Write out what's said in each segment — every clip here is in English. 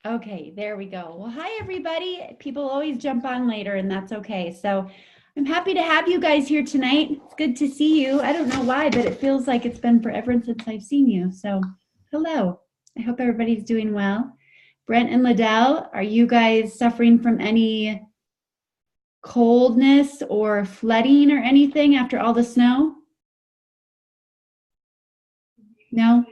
Okay, there we go. Well, hi, everybody. People always jump on later, and that's okay. So I'm happy to have you guys here tonight. It's good to see you. I don't know why, but it feels like it's been forever since I've seen you. So hello. I hope everybody's doing well. Brent and Liddell, are you guys suffering from any coldness or flooding or anything after all the snow? No?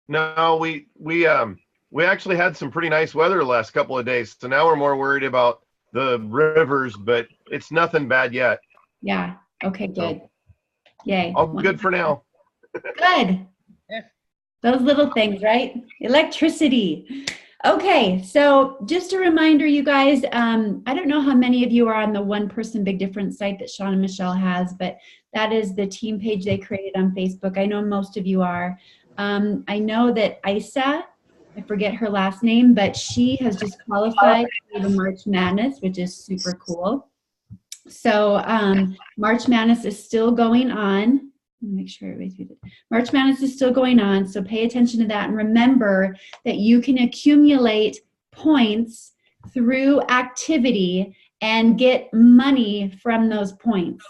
No, we actually had some pretty nice weather the last couple of days. So now we're more worried about the rivers, but it's nothing bad yet. Yeah. Okay, good. So, Yay. all good for now. Good. Those little things, right? Electricity. Okay, so just a reminder, you guys, I don't know how many of you are on the One Person Big Difference site that Sean and Michelle has, but that is the team page they created on Facebook. I know most of you are. I know that Isa, I forget her last name, but she has just qualified for the March Madness, which is super cool. So March Madness is still going on. Let me make sure everybody's muted. March Madness is still going on, so pay attention to that. And remember that you can accumulate points through activity and get money from those points.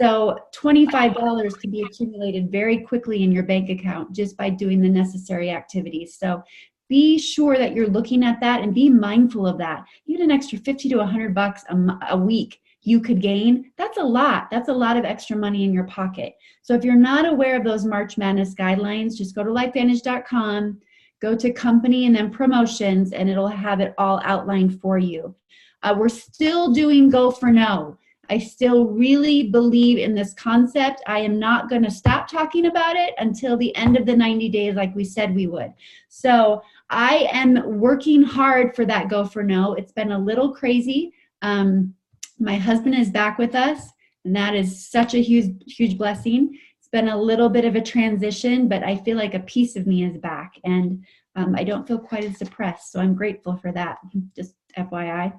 So $25 can be accumulated very quickly in your bank account just by doing the necessary activities. So be sure that you're looking at that and be mindful of that. Even an extra 50 to 100 bucks a week you could gain, that's a lot. That's a lot of extra money in your pocket. So if you're not aware of those March Madness guidelines, just go to lifevantage.com, go to company and then promotions, and it'll have it all outlined for you. We're still doing Go for No. I still really believe in this concept. I am not going to stop talking about it until the end of the 90 days like we said we would. So I am working hard for that Go for No. It's been a little crazy. My husband is back with us, and that is such a huge blessing. It's been a little bit of a transition, but I feel like a piece of me is back, and I don't feel quite as depressed, so I'm grateful for that, just FYI.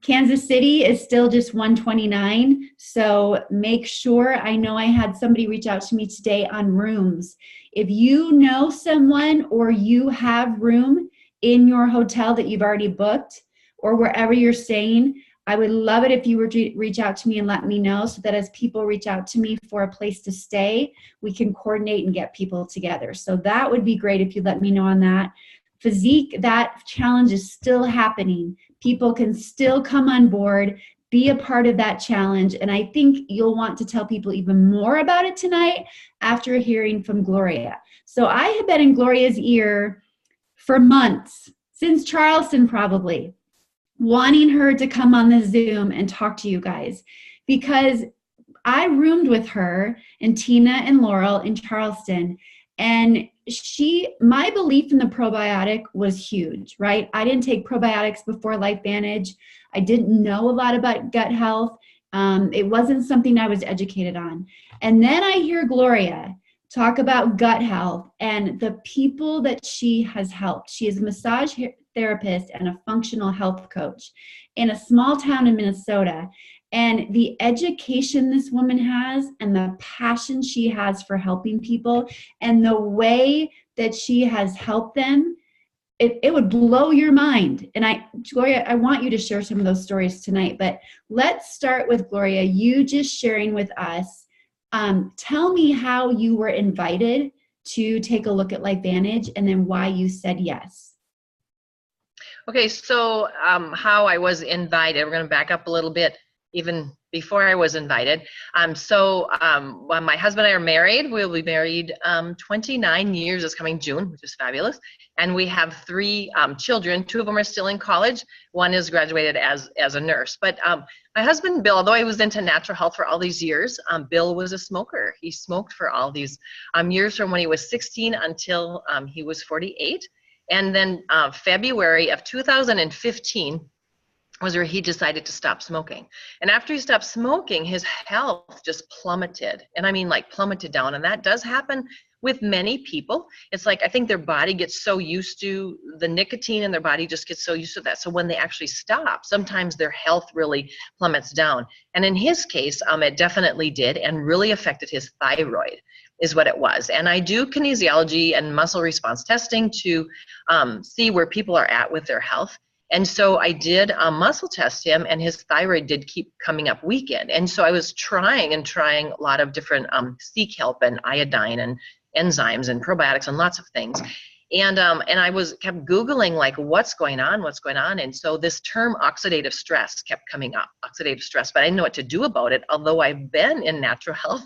Kansas City is still just 129, so make sure. I know I had somebody reach out to me today on rooms. If you know someone or you have room in your hotel that you've already booked or wherever you're staying, I would love it if you were to reach out to me and let me know, so that as people reach out to me for a place to stay, we can coordinate and get people together. So that would be great if you let me know on that. Physique, that challenge is still happening. People can still come on board, be a part of that challenge. And I think you'll want to tell people even more about it tonight after hearing from Gloria. So I have been in Gloria's ear for months, since Charleston probably, wanting her to come on the Zoom and talk to you guys, because I roomed with her and Tina and Laurel in Charleston, and my belief in the probiotic was huge, right? I didn't take probiotics before LifeVantage. I didn't know a lot about gut health. It wasn't something I was educated on. And then I hear Gloria talk about gut health and the people that she has helped. She is a massage therapist and a functional health coach in a small town in Minnesota. And the education this woman has and the passion she has for helping people and the way that she has helped them, it would blow your mind. And Gloria, I want you to share some of those stories tonight, but let's start with Gloria, you just sharing with us. Tell me how you were invited to take a look at LifeVantage and then why you said yes. Okay, so how I was invited, we're going to back up a little bit even before I was invited. When my husband and I are married, we'll be married 29 years this coming June, which is fabulous. And we have 3 children. 2 of them are still in college. One is graduated as a nurse. But my husband, Bill, although he was into natural health for all these years, Bill was a smoker. He smoked for all these years from when he was 16 until he was 48. And then February of 2015 was where he decided to stop smoking. And after he stopped smoking, his health just plummeted. And I mean, like, plummeted down. And that does happen with many people. It's like, I think their body gets so used to the nicotine and their body just gets so used to that. So when they actually stop, sometimes their health really plummets down. And in his case, it definitely did and really affected his thyroid. is what it was. And I do kinesiology and muscle response testing to see where people are at with their health. And so I did muscle test him, and his thyroid did keep coming up weakened. And so I was trying a lot of different sea kelp and iodine and enzymes and probiotics and lots of things. And I kept Googling, like, what's going on? And so this term oxidative stress kept coming up, oxidative stress, but I didn't know what to do about it. Although I've been in natural health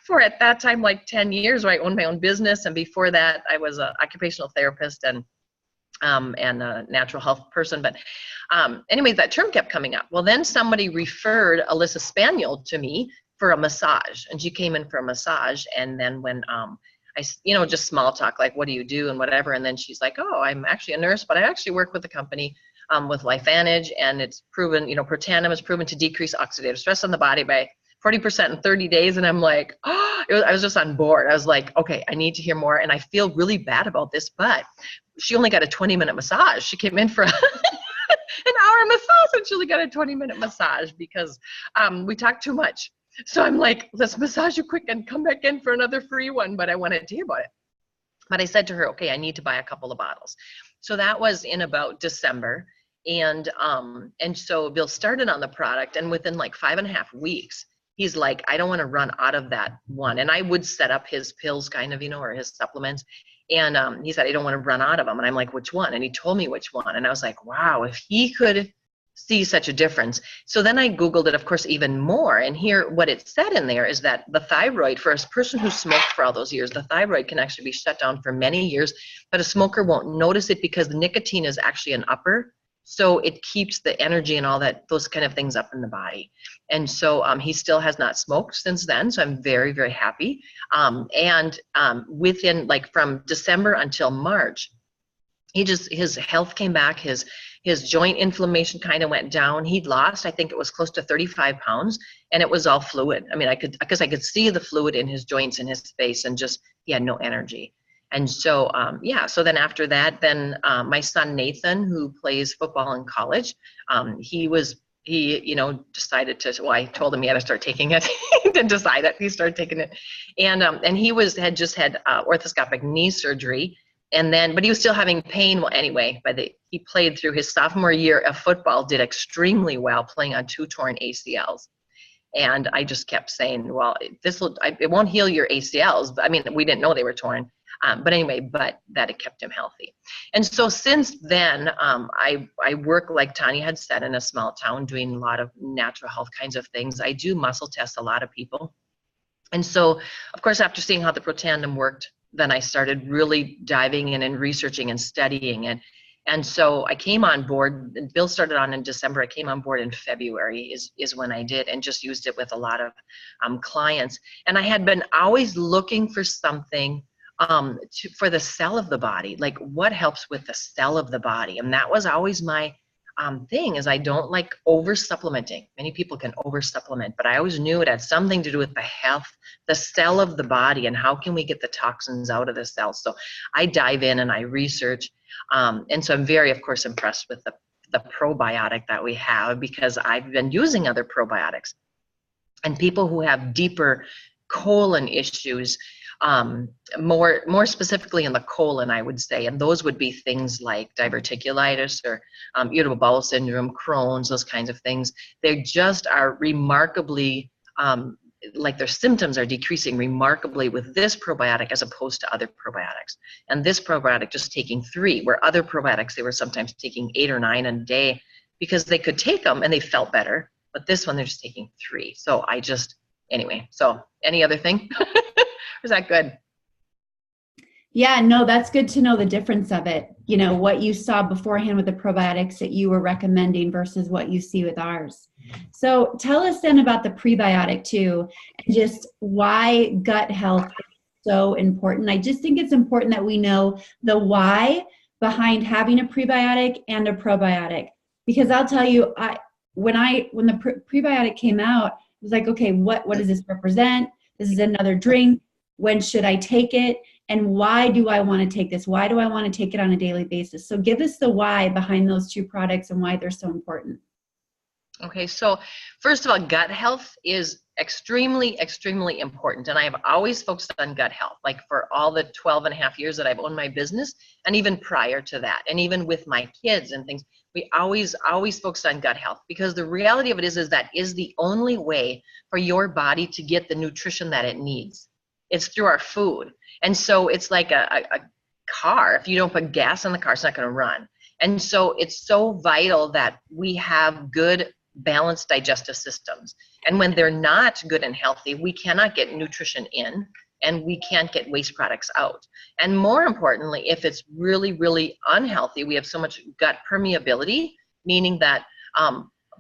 for, at that time, like 10 years, where I owned my own business. And before that, I was an occupational therapist and a natural health person. But anyway, that term kept coming up. Well, then somebody referred Alyssa Spaniel to me for a massage, and she came in for a massage. And then when I, just small talk, like, what do you do and whatever. And then she's like, oh, I'm actually a nurse, but I actually work with a company with LifeVantage, and it's proven, Protandim is proven to decrease oxidative stress on the body by 40% in 30 days. And I'm like, I was just on board. I was like, okay, I need to hear more. And I feel really bad about this, but she only got a 20-minute massage. She came in for an hour massage, and she only got a 20-minute massage because we talked too much. So I'm like, let's massage you quick and come back in for another free one. But I wanted to hear about it. But I said to her, okay, I need to buy a couple of bottles. So that was in about December. And so Bill started on the product, and within like 5.5 weeks, he's like, I don't want to run out of that one. And I would set up his pills kind of, or his supplements. And he said, I don't want to run out of them. And I'm like, which one? And he told me which one. And I was like, wow, if he could see such a difference. So then I Googled it, of course, even more. And here, what it said in there is that the thyroid, for a person who smoked for all those years, the thyroid can actually be shut down for many years, but a smoker won't notice it because the nicotine is actually an upper. So it keeps the energy and all that, those kind of things up in the body. And so he still has not smoked since then. So I'm very, very happy. Within, like, from December until March, his health came back. His joint inflammation kind of went down. He'd lost, I think it was close to 35 pounds, and it was all fluid. I mean, I could see the fluid in his joints and his face, and just, he had no energy. And so, so then after that, my son, Nathan, who plays football in college, he decided to, well, I told him he had to start taking it. He didn't decide it. He started taking it. And he had just had orthoscopic knee surgery. But he was still having pain. Well, anyway, he played through his sophomore year of football, did extremely well, playing on 2 torn ACLs. And I just kept saying, well, it won't heal your ACLs. I mean, we didn't know they were torn. But that it kept him healthy. And so since then, I work, like Tanya had said, in a small town, doing a lot of natural health kinds of things. I do muscle test a lot of people. And so, of course, after seeing how the Protandim worked, then I started really diving in and researching and studying it. And so I came on board, and Bill started on in December. I came on board in February is when I did, and just used it with a lot of clients. And I had been always looking for something for the cell of the body, like what helps with the cell of the body. And that was always my thing, is I don't like over supplementing. Many people can over supplement, but I always knew it had something to do with the health, the cell of the body, and how can we get the toxins out of the cell. So I dive in and I research. And so I'm very, of course, impressed with the probiotic that we have, because I've been using other probiotics, and people who have deeper colon issues, more specifically in the colon, I would say, and those would be things like diverticulitis or irritable bowel syndrome, Crohn's, those kinds of things. They just are remarkably, like, their symptoms are decreasing remarkably with this probiotic as opposed to other probiotics. And this probiotic just taking 3, where other probiotics, they were sometimes taking 8 or 9 a day because they could take them and they felt better. But this one, they're just taking 3. So anyway, so any other thing? Was that good? Yeah, no, that's good to know the difference of it. What you saw beforehand with the probiotics that you were recommending versus what you see with ours. So tell us then about the prebiotic too, and just why gut health is so important. I just think it's important that we know the why behind having a prebiotic and a probiotic, because I'll tell you, when the prebiotic came out, I was like, okay, what does this represent? This is another drink. When should I take it? And why do I want to take this? Why do I want to take it on a daily basis? So give us the why behind those 2 products and why they're so important. Okay, so first of all, gut health is extremely, extremely important. And I have always focused on gut health, like for all the 12 and a half years that I've owned my business, and even prior to that, and even with my kids and things, we always focused on gut health, because the reality of it is that is the only way for your body to get the nutrition that it needs. It's through our food. And so it's like a car. If you don't put gas in the car, it's not going to run. And so it's so vital that we have good, balanced digestive systems. And when they're not good and healthy, we cannot get nutrition in, and we can't get waste products out. And more importantly, if it's really, really unhealthy, we have so much gut permeability, meaning that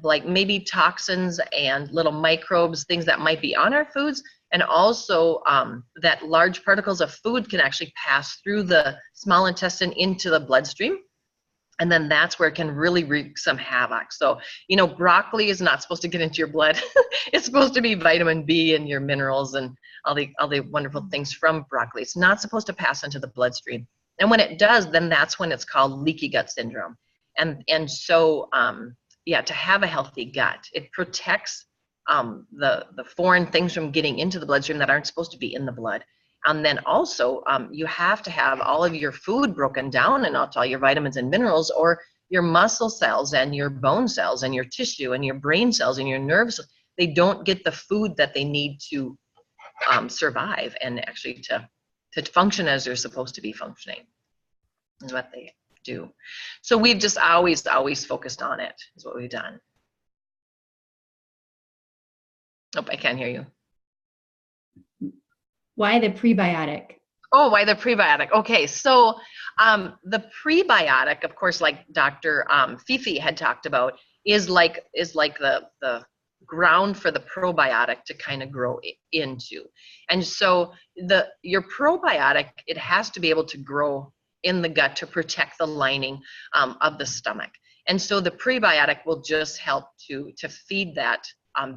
like maybe toxins and little microbes, things that might be on our foods, and also that large particles of food can actually pass through the small intestine into the bloodstream. And then that's where it can really wreak some havoc. So, you know, broccoli is not supposed to get into your blood. It's supposed to be vitamin B and your minerals and all the wonderful things from broccoli. It's not supposed to pass into the bloodstream. And when it does, then that's when it's called leaky gut syndrome. And so, yeah, to have a healthy gut, it protects the foreign things from getting into the bloodstream that aren't supposed to be in the blood. And then also, you have to have all of your food broken down and out, all your vitamins and minerals, or your muscle cells and your bone cells and your tissue and your brain cells and your nerves. They don't get the food that they need to survive and actually to function as they're supposed to be functioning, is what they do. So we've just always focused on it, is what we've done. Oh, I can't hear you. Why the prebiotic? Oh, why the prebiotic? Okay, so the prebiotic, of course, like Dr. Fifi had talked about, is like the ground for the probiotic to kind of grow into. And so your probiotic, it has to be able to grow in the gut to protect the lining of the stomach. And so the prebiotic will just help to feed that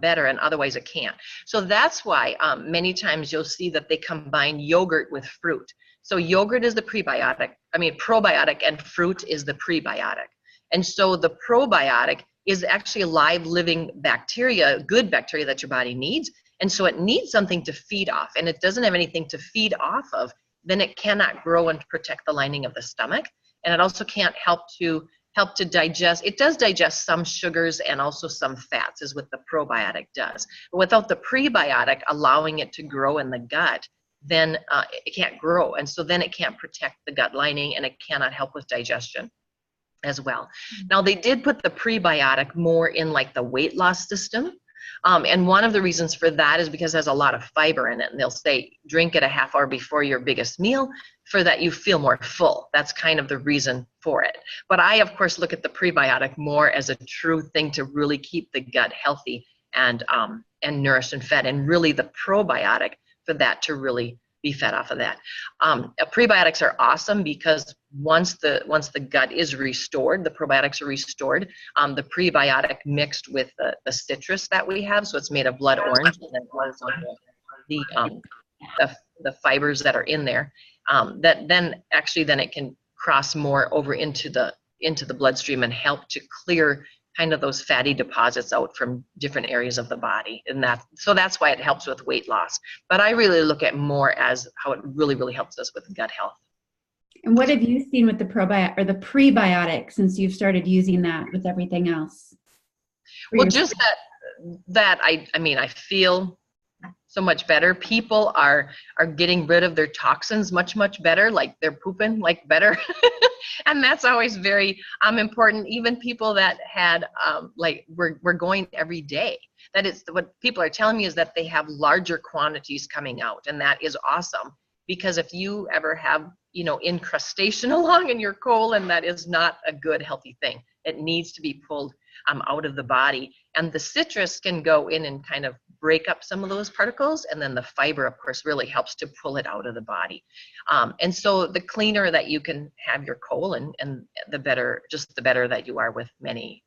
better, and otherwise it can't. So that's why many times you'll see that they combine yogurt with fruit. So yogurt is the probiotic, and fruit is the prebiotic. And so the probiotic is actually a live living bacteria, good bacteria that your body needs. And so it needs something to feed off, and it doesn't have anything to feed off of, then it cannot grow and protect the lining of the stomach. And it also can't help to digest. It does digest some sugars and also some fats, is what the probiotic does. But without the prebiotic allowing it to grow in the gut, then it can't grow. And so then it can't protect the gut lining, and it cannot help with digestion as well. Now, they did put the prebiotic more in like the weight loss system. And one of the reasons for that is because it has a lot of fiber in it. And they'll say, drink it a half hour before your biggest meal, for that you feel more full. That's kind of the reason for it. But I, of course, look at the prebiotic more as a true thing to really keep the gut healthy and nourished and fed, and really the probiotic for that to really be fed off of that. Prebiotics are awesome because once the gut is restored, the probiotics are restored. The prebiotic mixed with the citrus that we have, so it's made of blood orange, and then the fibers that are in there. That then it can cross more over into the bloodstream and help to clear kind of those fatty deposits out from different areas of the body. And so that's why it helps with weight loss. But I really look at more as how it really, really helps us with gut health. And what have you seen with the probiotic or the prebiotic since you've started using that with everything else? Well, just that I feel so much better. People are getting rid of their toxins much better, like they're pooping like better. And that's always very important. Even people that had we're going every day. That is what people are telling me, is that they have larger quantities coming out, and that is awesome. Because if you ever have incrustation along in your colon, that is not a good healthy thing. It needs to be pulled out of the body, and the citrus can go in and kind of break up some of those particles, and then the fiber, of course, really helps to pull it out of the body. And so the cleaner that you can have your colon, and the better that you are with many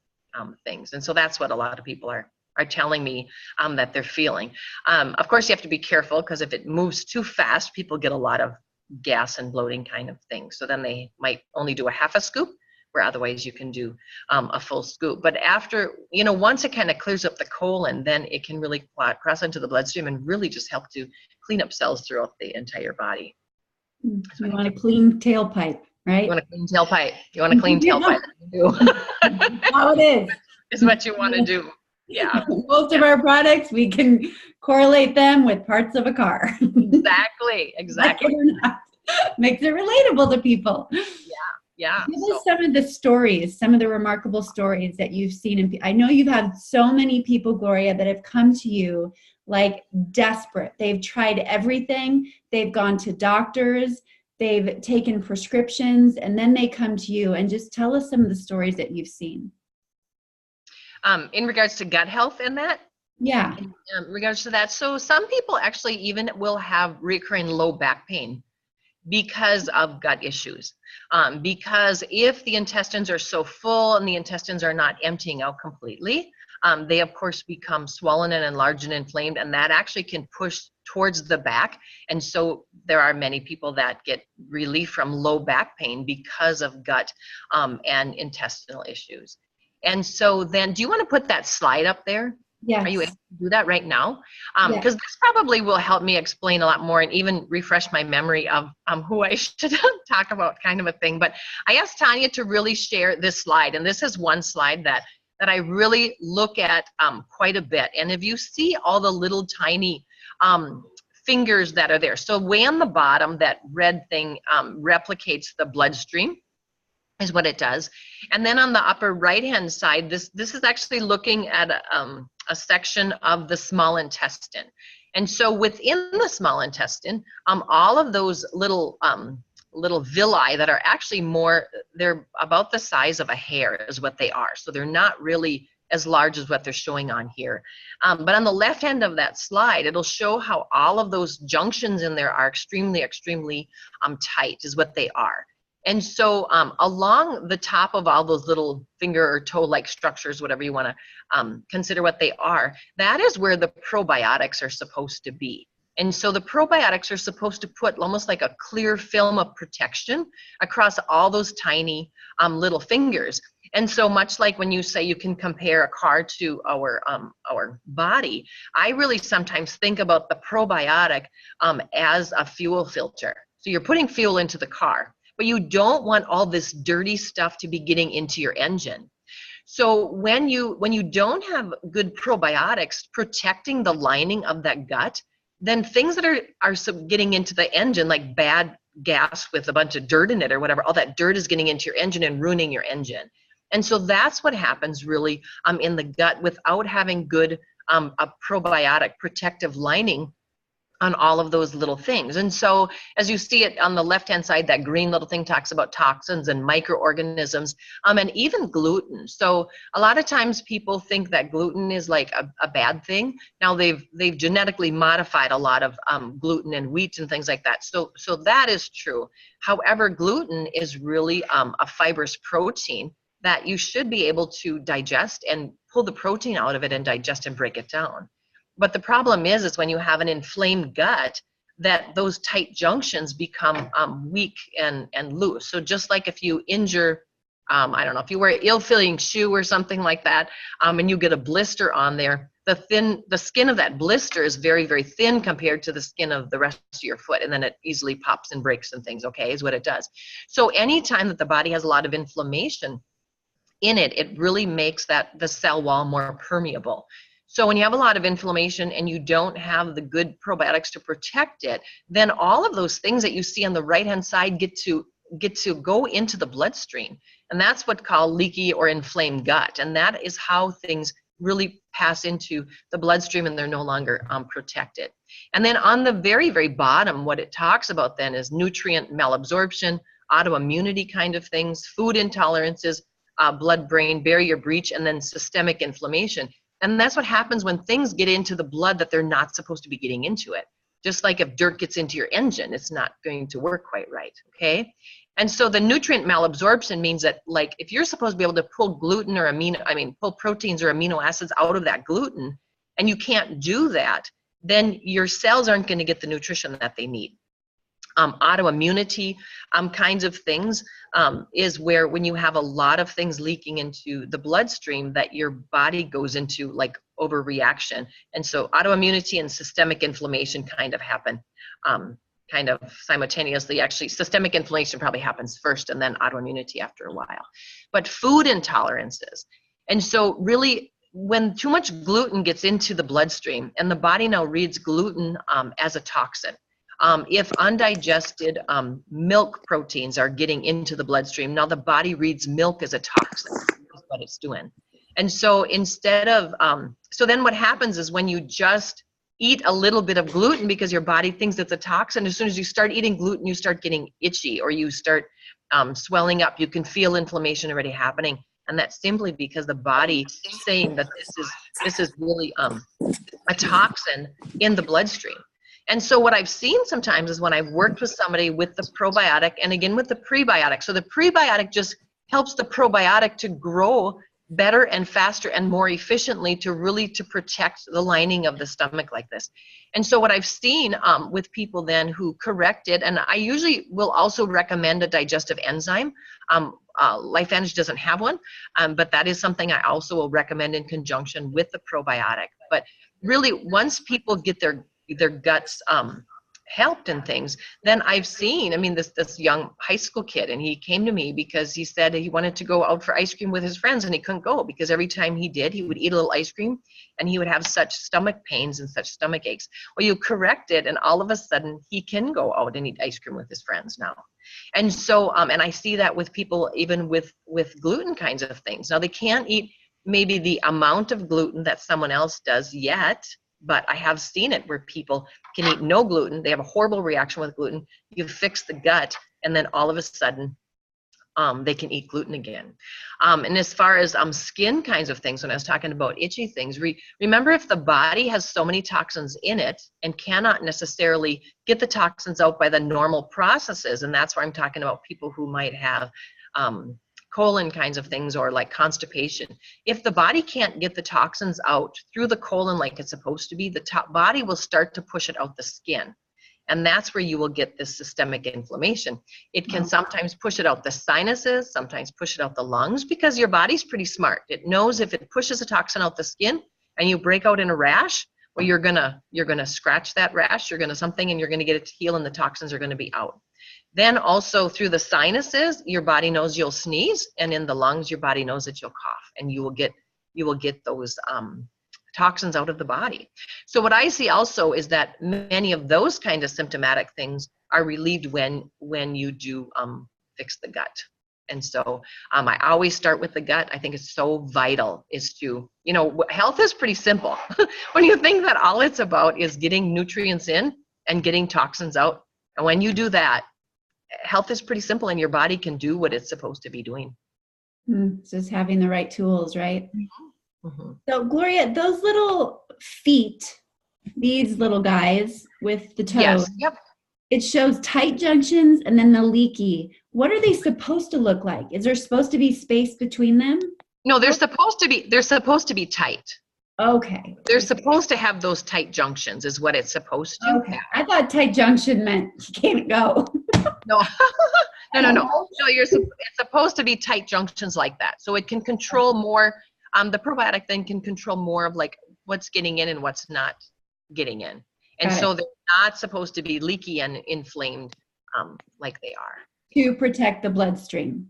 things. And so that's what a lot of people are telling me that they're feeling. Of course, you have to be careful, because if it moves too fast, people get a lot of gas and bloating kind of things. So then they might only do a half a scoop, where otherwise you can do a full scoop. But after, once it kind of clears up the colon, then it can really cross into the bloodstream and really just help to clean up cells throughout the entire body. You want a clean tailpipe, right? You want a clean tailpipe. You want a clean tailpipe. That's how it is. Is what you want to do. Yeah. Most of our products, we can correlate them with parts of a car. Exactly. Like it or not. Makes it relatable to people. Yeah. Give us some of the stories, some of the remarkable stories that you've seen. And I know you've had so many people, Gloria, that have come to you like desperate. They've tried everything. They've gone to doctors. They've taken prescriptions, and then they come to you. And just tell us some of the stories that you've seen. In regards to gut health and that? Yeah. In regards to that. So some people actually even will have recurring low back pain because of gut issues. Because if the intestines are so full and the intestines are not emptying out completely, they of course become swollen and enlarged and inflamed, and that actually can push towards the back. And so there are many people that get relief from low back pain because of gut and intestinal issues. And so then, do you want to put that slide up there? Yes. Are you able to do that right now? Yes. Because this probably will help me explain a lot more and even refresh my memory of who I should talk about, kind of a thing. But I asked Tanya to really share this slide. And this is one slide that I really look at quite a bit. And if you see all the little tiny fingers that are there. So way on the bottom, that red thing replicates the bloodstream, is what it does. And then on the upper right-hand side, this is actually looking at a section of the small intestine. And so within the small intestine, all of those little villi that are actually they're about the size of a hair is what they are. So they're not really as large as what they're showing on here. But on the left hand of that slide, it'll show how all of those junctions in there are extremely, extremely tight, is what they are. And so along the top of all those little finger or toe-like structures, whatever you want to consider what they are, that is where the probiotics are supposed to be. And so the probiotics are supposed to put almost like a clear film of protection across all those tiny little fingers. And so much like when you say you can compare a car to our body, I really sometimes think about the probiotic as a fuel filter. So you're putting fuel into the car, but you don't want all this dirty stuff to be getting into your engine. So when you don't have good probiotics protecting the lining of that gut, then things that are getting into the engine, like bad gas with a bunch of dirt in it or whatever, all that dirt is getting into your engine and ruining your engine. And so that's what happens really in the gut without having good a probiotic protective lining on all of those little things. And so as you see it on the left-hand side, that green little thing talks about toxins and microorganisms and even gluten. So a lot of times people think that gluten is like a bad thing. Now they've genetically modified a lot of gluten and wheat and things like that. So that is true. However, gluten is really a fibrous protein that you should be able to digest and pull the protein out of it and digest and break it down. But the problem is when you have an inflamed gut, that those tight junctions become weak and loose. So just like if you injure, I don't know, if you wear an ill-fitting shoe or something like that, and you get a blister on there, the skin of that blister is very, very thin compared to the skin of the rest of your foot, and then it easily pops and breaks and things, okay, is what it does. So anytime that the body has a lot of inflammation in it, it really makes the cell wall more permeable. So when you have a lot of inflammation and you don't have the good probiotics to protect it, then all of those things that you see on the right-hand side get to go into the bloodstream. And that's what's called leaky or inflamed gut. And that is how things really pass into the bloodstream and they're no longer protected. And then on the very, very bottom, what it talks about then is nutrient malabsorption, autoimmunity kind of things, food intolerances, blood-brain barrier breach, and then systemic inflammation. And that's what happens when things get into the blood that they're not supposed to be getting into it. Just like if dirt gets into your engine, it's not going to work quite right, okay? And so the nutrient malabsorption means that, like, if you're supposed to be able to pull gluten or pull proteins or amino acids out of that gluten, and you can't do that, then your cells aren't going to get the nutrition that they need. autoimmunity kinds of things, is where when you have a lot of things leaking into the bloodstream that your body goes into like overreaction. And so autoimmunity and systemic inflammation kind of happen kind of simultaneously. Actually, systemic inflammation probably happens first and then autoimmunity after a while. But food intolerances. And so really, when too much gluten gets into the bloodstream, and the body now reads gluten as a toxin. If undigested milk proteins are getting into the bloodstream, now the body reads milk as a toxin, is what it's doing. And so instead of, so then what happens is when you just eat a little bit of gluten because your body thinks it's a toxin, as soon as you start eating gluten, you start getting itchy or you start swelling up. You can feel inflammation already happening. And that's simply because the body is saying that this is really a toxin in the bloodstream. And so what I've seen sometimes is when I've worked with somebody with the probiotic and again with the prebiotic. So the prebiotic just helps the probiotic to grow better and faster and more efficiently to really to protect the lining of the stomach like this. And so what I've seen with people then who correct it, and I usually will also recommend a digestive enzyme. LifeVantage doesn't have one, but that is something I also will recommend in conjunction with the probiotic. But really, once people get their guts helped and things, then I've seen, I mean, this young high school kid, and he came to me because he said he wanted to go out for ice cream with his friends and he couldn't go because every time he did, he would eat a little ice cream and he would have such stomach pains and such stomach aches. Well, you correct it and all of a sudden he can go out and eat ice cream with his friends now. And so, and I see that with people, even with gluten kinds of things. Now they can't eat maybe the amount of gluten that someone else does yet, but I have seen it where people can eat no gluten. They have a horrible reaction with gluten. You fix the gut, and then all of a sudden, they can eat gluten again. And as far as skin kinds of things, when I was talking about itchy things, remember if the body has so many toxins in it and cannot necessarily get the toxins out by the normal processes, and that's where I'm talking about people who might have colon kinds of things or like constipation. If the body can't get the toxins out through the colon like it's supposed to be, the body will start to push it out the skin. And that's where you will get this systemic inflammation. It can sometimes push it out the sinuses, sometimes push it out the lungs, because your body's pretty smart. It knows if it pushes a toxin out the skin and you break out in a rash, well, you're gonna scratch that rash, you're gonna something, and you're gonna get it to heal, and the toxins are gonna be out. Then also through the sinuses, your body knows you'll sneeze, and in the lungs, your body knows that you'll cough, and you will get those toxins out of the body. So what I see also is that many of those kind of symptomatic things are relieved when you do fix the gut. And so I always start with the gut. I think it's so vital is to, health is pretty simple. When you think that all it's about is getting nutrients in and getting toxins out, and when you do that, health is pretty simple and your body can do what it's supposed to be doing. It's just having the right tools, right? Mm-hmm. So Gloria, those little feet, these little guys with the toes, yes. Yep. It shows tight junctions and then the leaky. What are they supposed to look like? Is there supposed to be space between them? No, they're supposed to be tight. Okay. They're supposed to have those tight junctions is what it's supposed to. Okay. I thought tight junction meant you can't go. No. No, it's supposed to be tight junctions like that. So it can control more. The probiotic then can control more of like what's getting in and what's not getting in. And so they're not supposed to be leaky and inflamed like they are. To protect the bloodstream.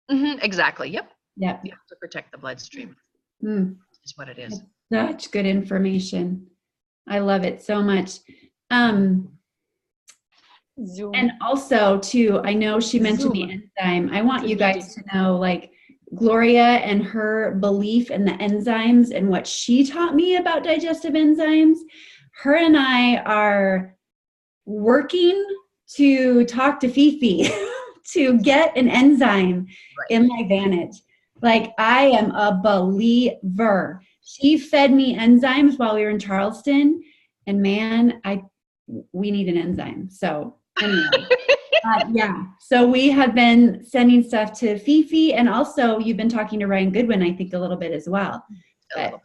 Mm-hmm, exactly. Yep. Yeah. To protect the bloodstream. Is what it is. Such good information. I love it so much. And also too, I know she mentioned the enzyme. I want you guys to know, like, Gloria and her belief in the enzymes and what she taught me about digestive enzymes. Her and I are working to talk to Fifi to get an enzyme in LifeVantage. Like, I am a believer. She fed me enzymes while we were in Charleston, and man, we need an enzyme. So anyway, yeah. So we have been sending stuff to Fifi, and also you've been talking to Ryan Goodwin, I think, a little bit as well. But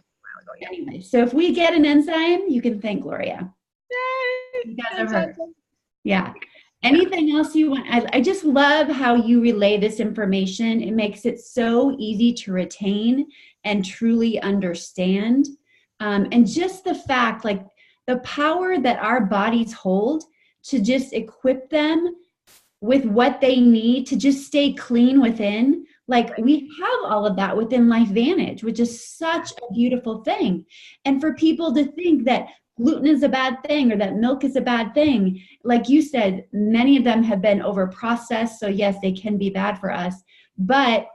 anyway, so if we get an enzyme, you can thank Gloria. Yay! You guys are her. Yeah. Anything else you want? I just love how you relay this information. It makes it so easy to retain and truly understand. And just the fact, like the power that our bodies hold to just equip them with what they need to just stay clean within. Like we have all of that within LifeVantage, which is such a beautiful thing. And for people to think that gluten is a bad thing or that milk is a bad thing, like you said, many of them have been over processed. So yes, they can be bad for us, but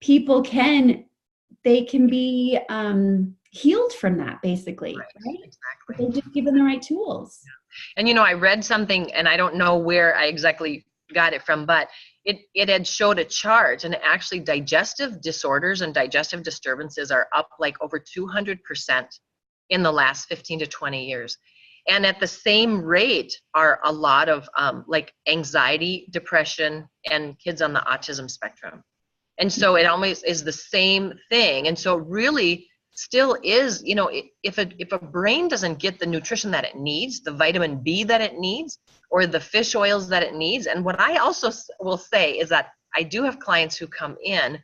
people can be healed from that basically. Right? Exactly. They're just given the right tools. And I read something, and I don't know where I exactly got it from, but it had showed a chart, and actually digestive disorders and digestive disturbances are up like over 200% in the last 15 to 20 years. And at the same rate are a lot of like anxiety, depression, and kids on the autism spectrum. And so it almost is the same thing. And so really still is, if a brain doesn't get the nutrition that it needs, the vitamin B that it needs, or the fish oils that it needs. And what I also will say is that I do have clients who come in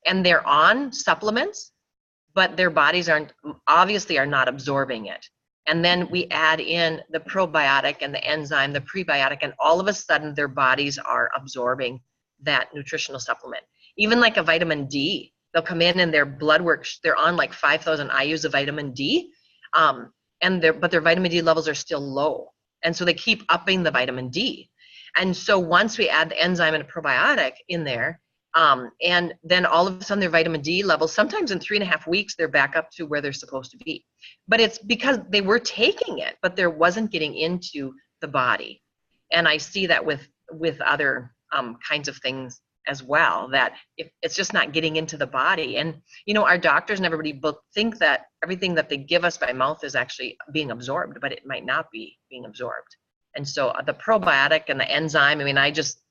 and they're on supplements, but their bodies are not absorbing it. And then we add in the probiotic and the enzyme, the prebiotic, and all of a sudden their bodies are absorbing that nutritional supplement. Even like a vitamin D, they'll come in and their blood work, they're on like 5,000 IUs of vitamin D, but their vitamin D levels are still low. And so they keep upping the vitamin D. And so once we add the enzyme and a probiotic in there, and then all of a sudden their vitamin D levels, sometimes in 3.5 weeks, they're back up to where they're supposed to be. But it's because they were taking it, but there wasn't getting into the body. And I see that with other kinds of things as well, that if it's just not getting into the body. And our doctors and everybody both think that everything that they give us by mouth is actually being absorbed, but it might not be being absorbed. And so the probiotic and the enzyme, I mean, they just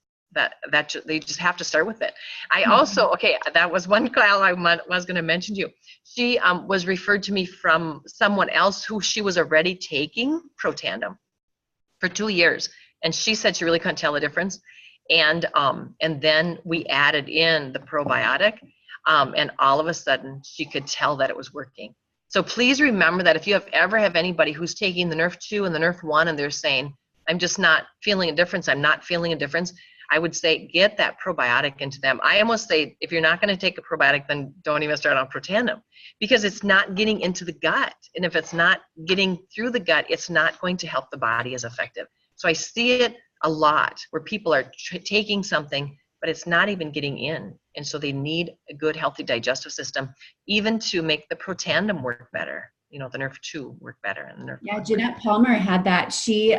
have to start with it. I also, that was one gal I was going to mention to you. She was referred to me from someone else who she was already taking Protandim for 2 years, and she said she really couldn't tell the difference. And then we added in the probiotic, and all of a sudden she could tell that it was working. So please remember that if you ever have anybody who's taking the Nerf 2 and the Nerf 1 and they're saying, I'm just not feeling a difference, I would say get that probiotic into them. I almost say if you're not going to take a probiotic, then don't even start on Protandim, because it's not getting into the gut. And if it's not getting through the gut, it's not going to help the body as effective. So I see it a lot where people are taking something, but it's not even getting in. And so they need a good, healthy digestive system, even to make the Protandim work better. The Nerf 2 work better. And the Nerf Yeah, Jeanette Palmer had that. She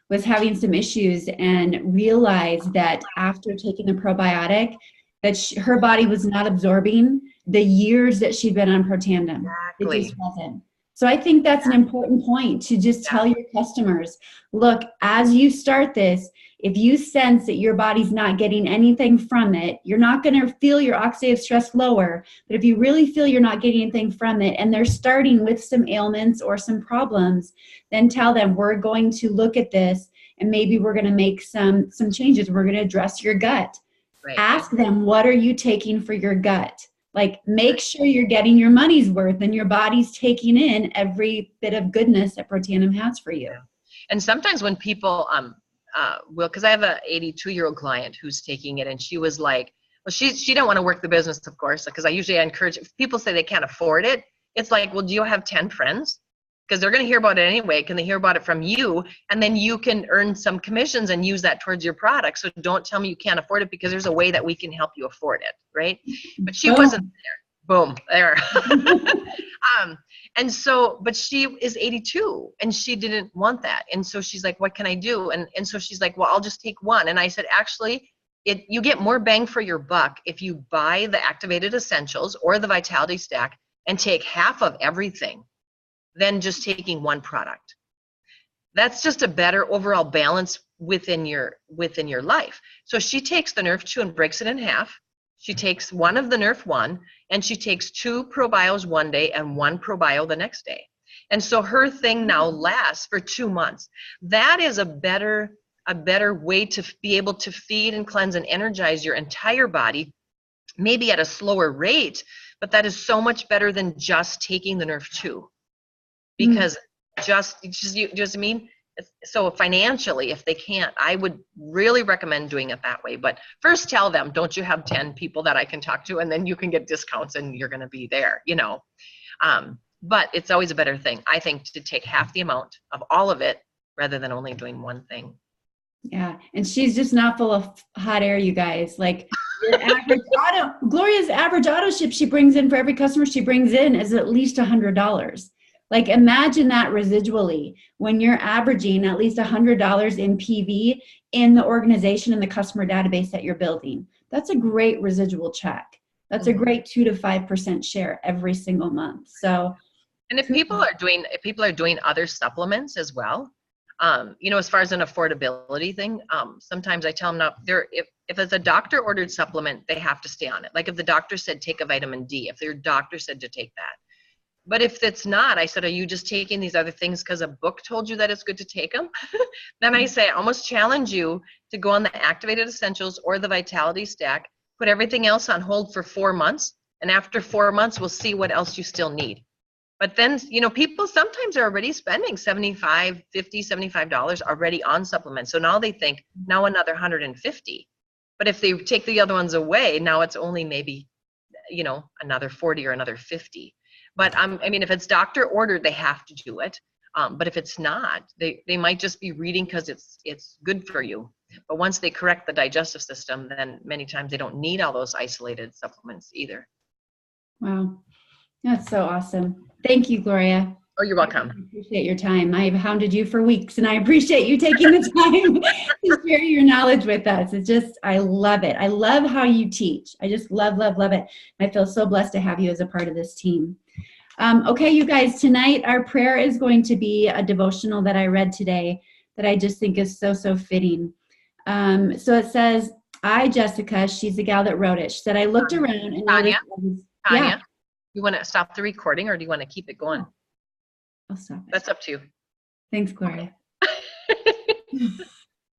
was having some issues and realized that after taking the probiotic, that her body was not absorbing the years that she'd been on Protandim. Exactly. It just wasn't. So I think that's an important point to just tell your customers, look, as you start this, if you sense that your body's not getting anything from it, you're not going to feel your oxidative stress lower. But if you really feel you're not getting anything from it and they're starting with some ailments or some problems, then tell them we're going to look at this and maybe we're going to make some changes. We're going to address your gut. Right. Ask them, what are you taking for your gut? Like, make sure you're getting your money's worth and your body's taking in every bit of goodness that Protandim has for you. And sometimes when people, because I have a 82-year-old client who's taking it, and she was like, well, she didn't want to work the business, of course, because I usually encourage, if people say they can't afford it, it's like, well, do you have 10 friends? Because they're going to hear about it anyway. Can they hear about it from you? And then you can earn some commissions and use that towards your product. So don't tell me you can't afford it, because there's a way that we can help you afford it, right? But she wasn't there. Boom, there. And so, but she is 82 and she didn't want that. And so she's like, what can I do? And so she's like, well, I'll just take one. And I said, actually, you get more bang for your buck if you buy the Activated Essentials or the Vitality Stack and take half of everything than just taking one product. That's just a better overall balance within your life. So she takes the Nerf 2 and breaks it in half. She takes one of the Nerf 1 and she takes 2 ProBios one day and 1 ProBio the next day. And so her thing now lasts for 2 months. That is a better a better way to be able to feed and cleanse and energize your entire body, maybe at a slower rate, but that is so much better than just taking the Nerve 2. Because you know what I mean? So financially, if they can't, I would really recommend doing it that way. But first tell them, don't you have 10 people that I can talk to, and then you can get discounts and you're going to be there, you know. But it's always a better thing, I think, to take half the amount of all of it rather than only doing one thing. Yeah, and she's just not full of hot air, you guys. Like your average Gloria's average auto ship she brings in for every customer she brings in is at least $100. Like imagine that residually when you're averaging at least $100 in PV in the organization and the customer database that you're building. That's a great residual check. That's a great 2 to 5% share every single month. So, and if people are doing other supplements as well, you know, as far as an affordability thing, sometimes I tell them now, if it's a doctor ordered supplement, they have to stay on it. Like if the doctor said take a vitamin D, if their doctor said to take that. But if it's not, I said, are you just taking these other things because a book told you that it's good to take them? Then I say, I almost challenge you to go on the Activated Essentials or the Vitality Stack, put everything else on hold for 4 months. And after 4 months, we'll see what else you still need. But then, you know, people sometimes are already spending $75, $50, $75 already on supplements. So now they think, now another $150. But if they take the other ones away, now it's only maybe, you know, another 40 or another 50. But I mean, if it's doctor ordered, they have to do it. But if it's not, they might just be reading because it's good for you. But once they correct the digestive system, then many times they don't need all those isolated supplements either. wow, that's so awesome. Thank you, Gloria. Oh, you're welcome. I appreciate your time. I've hounded you for weeks, and I appreciate you taking the time to share your knowledge with us. It's just, I love it. I love how you teach. I just love, love, love it. I feel so blessed to have you as a part of this team. Okay, you guys, tonight our prayer is going to be a devotional that I read today that I just think is so, so fitting. So it says, Jessica, she's the gal that wrote it. She said, I looked around and Tanya, yeah. You want to stop the recording or do you want to keep it going? I'll stop it. That's up to you. Thanks, Gloria.